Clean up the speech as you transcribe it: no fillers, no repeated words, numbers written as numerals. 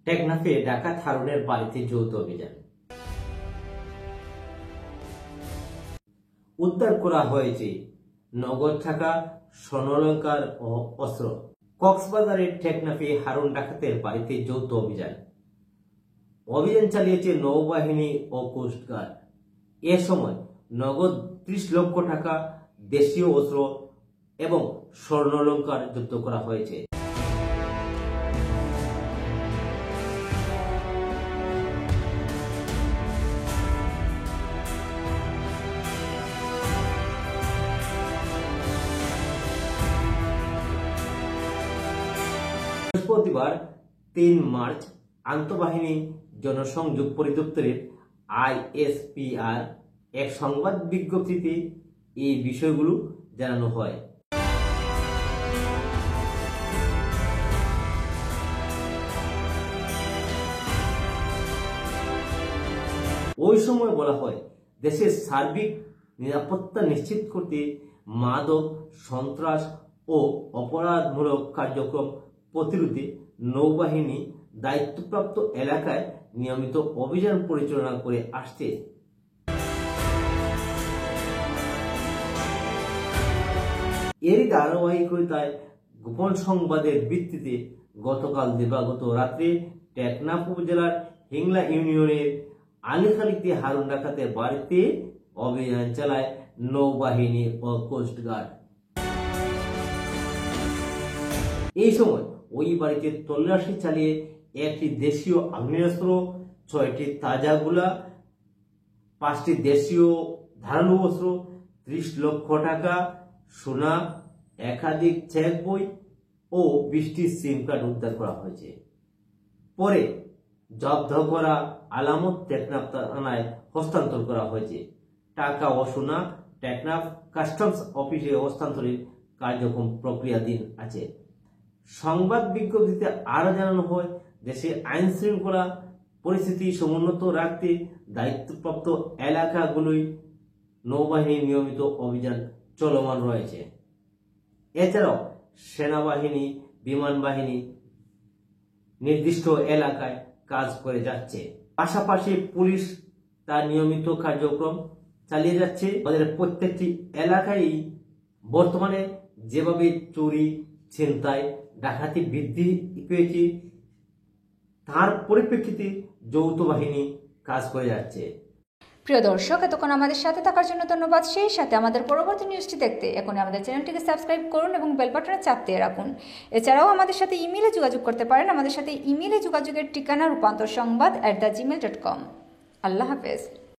টেকনাফে ডাকাত হারুনের বাড়িতে যৌথ অভিযান। উদ্ধার করা হয়েছে নগদ টাকা, স্বর্ণালংকার ও অস্ত্র। কক্সবাজারের টেকনাফে হারুন ডাকাতের বাড়িতে যৌথ অভিযান চালিয়েছে নৌবাহিনী ও কোস্টগার্ড। এ সময় নগদ 30 লক্ষ টাকা, দেশীয় অস্ত্র এবং স্বর্ণালংকার জব্দ করা হয়েছে। বৃহস্পতিবার 3 মার্চ আন্তঃবাহিনী জনসংযোগ পরিদপ্তরের ISPR এক সংবাদ বিজ্ঞপ্তিতে এই বিষয়গুলো জানানো হয়। ওই সময় বলা হয়, দেশের সার্বিক নিরাপত্তা নিশ্চিত করতে মাদক, সন্ত্রাস ও অপরাধমূলক কার্যক্রম প্রতিরোধে নৌবাহিনী দায়িত্বপ্রাপ্ত এলাকায় নিয়মিত অভিযান পরিচালনা করে আসছে। এরই ধারাবাহিকতায় গোপন সংবাদের ভিত্তিতে গতকাল দিবাগত রাত্রে টেকনাফ উপজেলার হিংলা ইউনিয়নের আলীখালীতে হারুন ডাকাতের বাড়িতে অভিযান চালায় নৌবাহিনী ও কোস্টগার্ড। এই সময় ওই বাড়িতে তল্লাশি চালিয়ে একটি দেশীয় আগ্নেয়াস্ত্র, 6টি তাজা গোলা, 5টি দেশীয় ধারালো অস্ত্র, 30 লক্ষ টাকা, সোনা, একাধিক চেক বই ও 20টি সিম কার্ড উদ্ধার করা হয়েছে। পরে জব্দ করা আলামত টেকনাফ থানায় হস্তান্তর করা হয়েছে। টাকা ও সোনা টেকনাফ কাস্টমস অফিসে হস্তান্তরের কার্যক্রম প্রক্রিয়াধীন আছে। সংবাদ বিজ্ঞপ্তিতে আরো জানানো হয়, দেশে আইন শৃঙ্খলা পরিস্থিতি সমুন্নত রাখতে দায়িত্বপ্রাপ্ত এলাকাগুলোই নৌবাহিনীর নিয়মিত অভিযান চলমান রয়েছে। এছাড়াও সেনাবাহিনী, বিমান বাহিনী নির্দিষ্ট এলাকায় কাজ করে যাচ্ছে। পাশাপাশি পুলিশ তার নিয়মিত কার্যক্রম চালিয়ে যাচ্ছে। আমাদের প্রত্যেকটি এলাকায় বর্তমানে যেভাবে চুরি, ছিনতাই, ডাকাতি বৃদ্ধি পেয়েছে, তার পরিপ্রেক্ষিতে যৌথ বাহিনী কাজ করে যাচ্ছে। প্রিয় দর্শক, এতক্ষণ আমাদের সাথে থাকার জন্য ধন্যবাদ। সেই সাথে আমাদের পরবর্তী নিউজটি দেখতে এখন আমাদের চ্যানেলটিকে সাবস্ক্রাইব করুন এবং বেল বাটনে চাপ দিয়ে রাখুন। এছাড়াও আমাদের সাথে ইমেইলে যোগাযোগ করতে পারেন। আমাদের সাথে ইমেইলে যোগাযোগের ঠিকানা রূপান্তরসংবাদ@gmail.com। আল্লাহ হাফেজ।